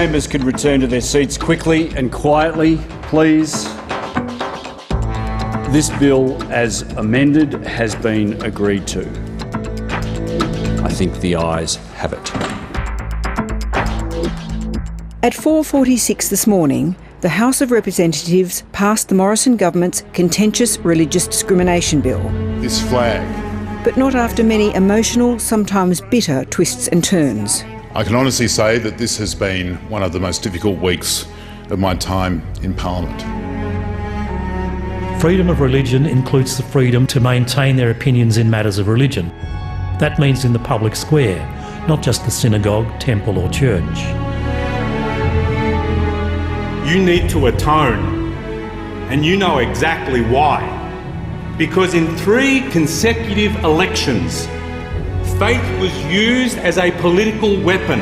members could return to their seats quickly and quietly, please. This bill, as amended, has been agreed to. I think the ayes have it. At 4:46 this morning, the House of Representatives passed the Morrison government's contentious religious discrimination bill. This flag. But not after many emotional, sometimes bitter twists and turns. I can honestly say that this has been one of the most difficult weeks of my time in Parliament. Freedom of religion includes the freedom to maintain their opinions in matters of religion. That means in the public square, not just the synagogue, temple or church. You need to atone, and you know exactly why. Because in 3 consecutive elections, faith was used as a political weapon.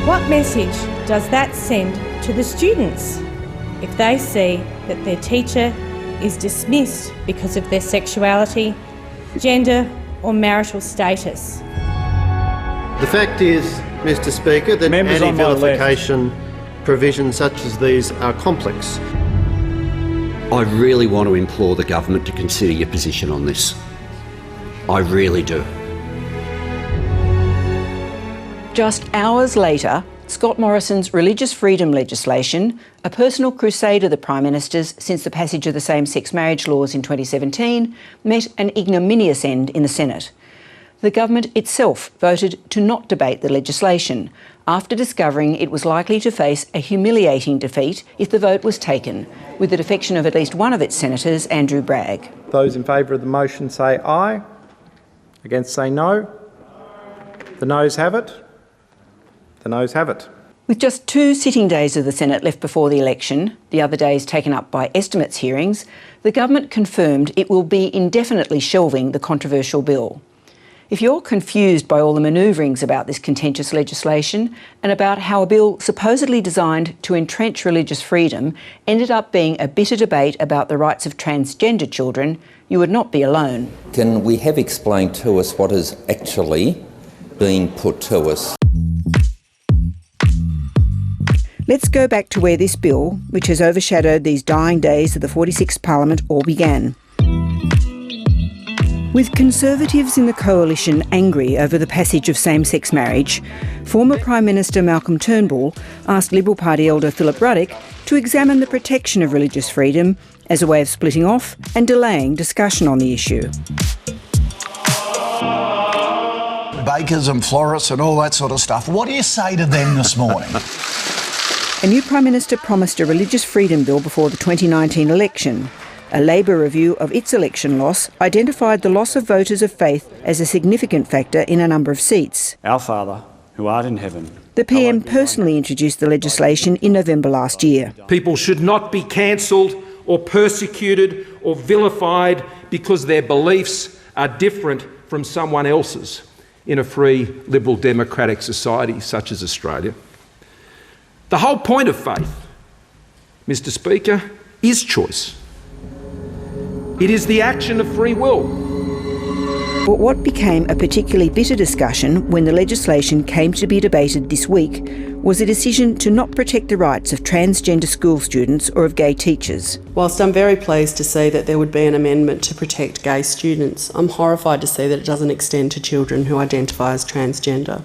What message does that send to the students if they see that their teacher is dismissed because of their sexuality, gender or marital status? The fact is, Mr Speaker, that anti-vilification provisions such as these are complex. I really want to implore the government to consider your position on this. I really do. Just hours later, Scott Morrison's religious freedom legislation, a personal crusade of the Prime Minister's since the passage of the same-sex marriage laws in 2017, met an ignominious end in the Senate. The government itself voted to not debate the legislation after discovering it was likely to face a humiliating defeat if the vote was taken, with the defection of at least one of its senators, Andrew Bragg. Those in favour of the motion say aye. Against say no. The noes have it. The noes have it. With just 2 sitting days of the Senate left before the election, the other days taken up by estimates hearings, the government confirmed it will be indefinitely shelving the controversial bill. If you're confused by all the manoeuvrings about this contentious legislation and about how a bill supposedly designed to entrench religious freedom ended up being a bitter debate about the rights of transgender children, you would not be alone. Can we have explained to us what is actually being put to us? Let's go back to where this bill, which has overshadowed these dying days of the 46th Parliament, all began. With Conservatives in the Coalition angry over the passage of same-sex marriage, former Prime Minister Malcolm Turnbull asked Liberal Party elder Philip Ruddock to examine the protection of religious freedom as a way of splitting off and delaying discussion on the issue. Bakers and florists and all that sort of stuff. What do you say to them this morning? A new Prime Minister promised a religious freedom bill before the 2019 election. A Labor review of its election loss identified the loss of voters of faith as a significant factor in a number of seats. Our Father, who art in heaven. The PM personally introduced the legislation in November last year. People should not be cancelled or persecuted or vilified because their beliefs are different from someone else's in a free, liberal, democratic society such as Australia. The whole point of faith, Mr Speaker, is choice. It is the action of free will. But what became a particularly bitter discussion when the legislation came to be debated this week was a decision to not protect the rights of transgender school students or of gay teachers. Whilst I'm very pleased to see that there would be an amendment to protect gay students, I'm horrified to see that it doesn't extend to children who identify as transgender.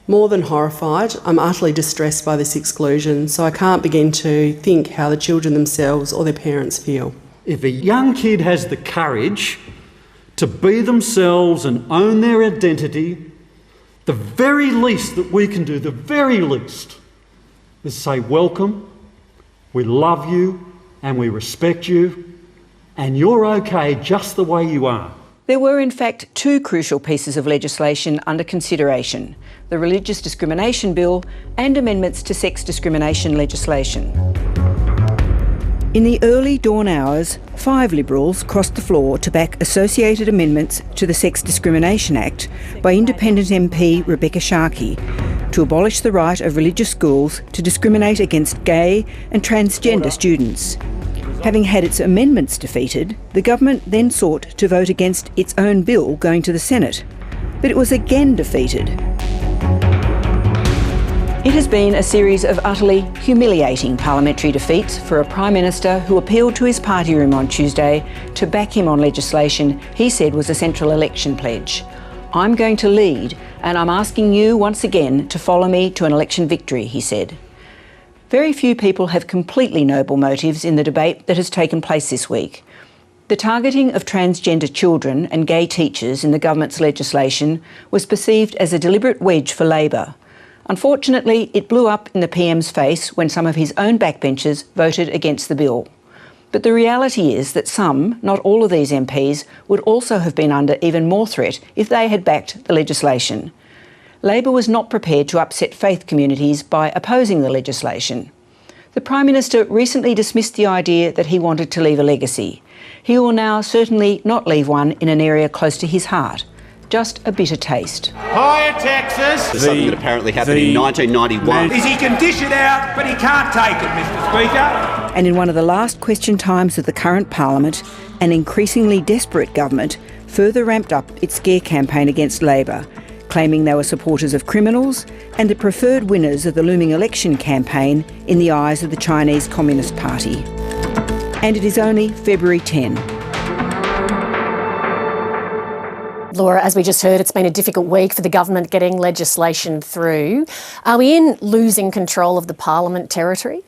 More than horrified, I'm utterly distressed by this exclusion, so I can't begin to think how the children themselves or their parents feel. If a young kid has the courage to be themselves and own their identity, the very least that we can do, the very least, is say, welcome, we love you and we respect you, and you're okay just the way you are. There were in fact 2 crucial pieces of legislation under consideration: the Religious Discrimination Bill and amendments to sex discrimination legislation. In the early dawn hours, 5 Liberals crossed the floor to back associated amendments to the Sex Discrimination Act by independent MP Rebecca Sharkey to abolish the right of religious schools to discriminate against gay and transgender students. Having had its amendments defeated, the government then sought to vote against its own bill going to the Senate. but it was again defeated. It has been a series of utterly humiliating parliamentary defeats for a Prime Minister who appealed to his party room on Tuesday to back him on legislation he said was a central election pledge. "I'm going to lead, and I'm asking you once again to follow me to an election victory," he said. Very few people have completely noble motives in the debate that has taken place this week. The targeting of transgender children and gay teachers in the government's legislation was perceived as a deliberate wedge for Labor. Unfortunately, it blew up in the PM's face when some of his own backbenchers voted against the bill. But the reality is that some, not all of these MPs, would also have been under even more threat if they had backed the legislation. Labor was not prepared to upset faith communities by opposing the legislation. The Prime Minister recently dismissed the idea that he wanted to leave a legacy. He will now certainly not leave one in an area close to his heart. Just a bitter taste. Higher taxes. Something that apparently happened in 1991. He can dish it out, but he can't take it, Mr. Speaker. And in one of the last question times of the current Parliament, an increasingly desperate government further ramped up its scare campaign against Labor, claiming they were supporters of criminals and the preferred winners of the looming election campaign in the eyes of the Chinese Communist Party. And it is only February 10. Laura, as we just heard, it's been a difficult week for the government getting legislation through. Are we in losing control of the Parliament territory?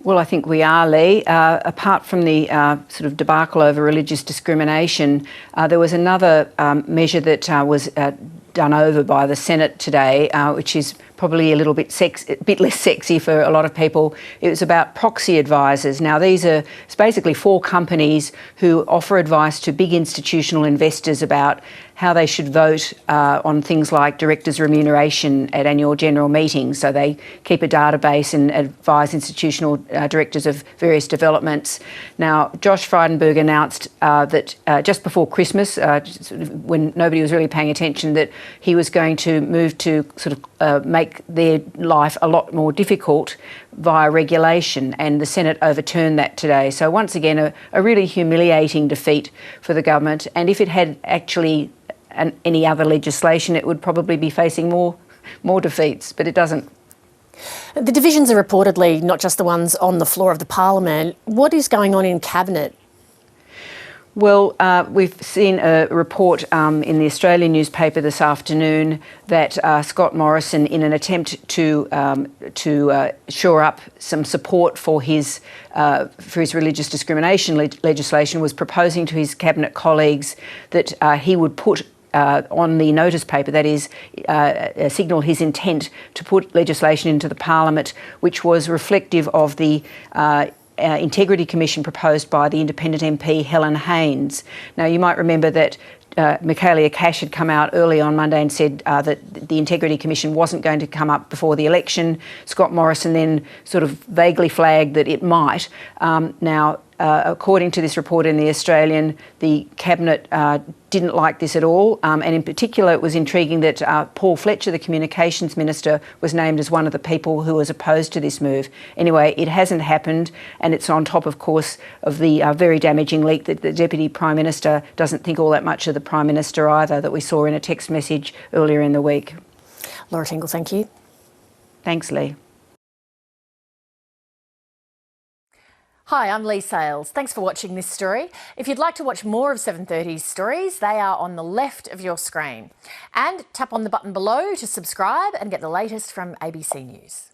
Well, I think we are, Lee. Apart from the sort of debacle over religious discrimination, there was another measure that was done over by the Senate today, which is probably a bit less sexy for a lot of people. It was about proxy advisors. Now, it's basically 4 companies who offer advice to big institutional investors about how they should vote on things like directors' remuneration at annual general meetings. So they keep a database and advise institutional directors of various developments. Now, Josh Frydenberg announced that just before Christmas, when nobody was really paying attention, that he was going to move to sort of make their life a lot more difficult via regulation, and the Senate overturned that today. So once again, a really humiliating defeat for the government. And if it had actually any other legislation, it would probably be facing more defeats, but it doesn't. The divisions are reportedly not just the ones on the floor of the Parliament. What is going on in Cabinet? Well, we've seen a report in the Australian newspaper this afternoon that Scott Morrison, in an attempt to shore up some support for his religious discrimination legislation, was proposing to his cabinet colleagues that he would put on the notice paper, that is, signal his intent to put legislation into the Parliament which was reflective of the Integrity Commission proposed by the independent MP Helen Haines. Now, you might remember that Michaelia Cash had come out early on Monday and said that the Integrity Commission wasn't going to come up before the election. Scott Morrison then sort of vaguely flagged that it might. Now, according to this report in The Australian, the Cabinet didn't like this at all, and in particular it was intriguing that Paul Fletcher, the Communications Minister, was named as one of the people who was opposed to this move. Anyway, it hasn't happened, and it's on top, of course, of the very damaging leak that the Deputy Prime Minister doesn't think all that much of the Prime Minister either, that we saw in a text message earlier in the week. Laura Tingle, thank you. Thanks, Lee. Hi, I'm Lee Sales. Thanks for watching this story. If you'd like to watch more of 7:30's stories, they are on the left of your screen. And tap on the button below to subscribe and get the latest from ABC News.